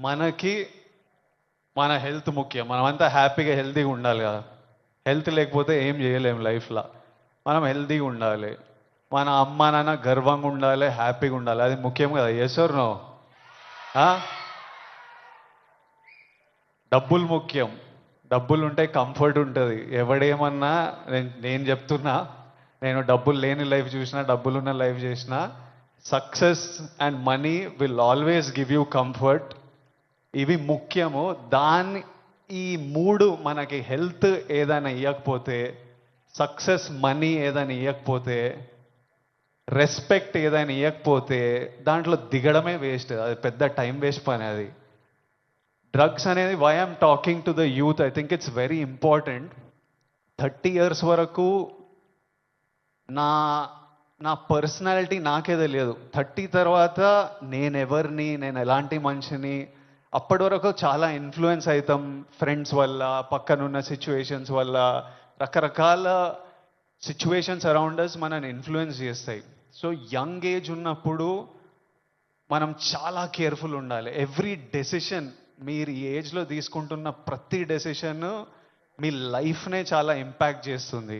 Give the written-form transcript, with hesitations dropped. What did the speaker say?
మనకి మన హెల్త్ ముఖ్యం. మనమంతా హ్యాపీగా హెల్తీగా ఉండాలి కదా. హెల్త్ లేకపోతే ఏం చేయలేము లైఫ్లో. మనం హెల్తీగా ఉండాలి, మన అమ్మ నాన్న గర్వంగా ఉండాలి, హ్యాపీగా ఉండాలి. అది ముఖ్యం కదా. Yes or no? డబ్బులు ముఖ్యం. డబ్బులు ఉంటే కంఫర్ట్ ఉంటుంది. ఎవడేమన్నా నేను చెప్తున్నా, నేను డబ్బులు లేని లైఫ్ చూసినా, డబ్బులున్న లైఫ్ చేసినా, success and money will always give you comfort. ఇవి ముఖ్యము. దాన్ని ఈ మూడు మనకి హెల్త్ ఏదైనా ఇవ్వకపోతే, సక్సెస్ మనీ ఏదైనా ఇవ్వకపోతే, రెస్పెక్ట్ ఏదైనా ఇవ్వకపోతే దాంట్లో దిగడమే వేస్ట్. అది పెద్ద టైం వేస్ట్ పని అది. డ్రగ్స్ అనేది, why I'm talking to the youth, I think it's very important. 30 years వరకు నా నా పర్సనాలిటీ నాకే తెలియదు. 30 తర్వాత నేను ఎవరిని, నేను ఎలాంటి మనిషిని, అప్పటి వరకు చాలా ఇన్ఫ్లుయెన్స్ అవుతాం ఫ్రెండ్స్ వల్ల, పక్కనున్న సిచ్యువేషన్స్ వల్ల. రకరకాల సిచ్యువేషన్స్ అరౌండ్ అస్ మనని ఇన్ఫ్లుయెన్స్ చేస్తాయి. సో యంగ్ ఏజ్ ఉన్నప్పుడు మనం చాలా కేర్ఫుల్ ఉండాలి. ఎవ్రీ డెసిషన్, మీరు ఈ ఏజ్లో తీసుకుంటున్న ప్రతి డెసిషన్ మీ లైఫ్నే చాలా ఇంపాక్ట్ చేస్తుంది.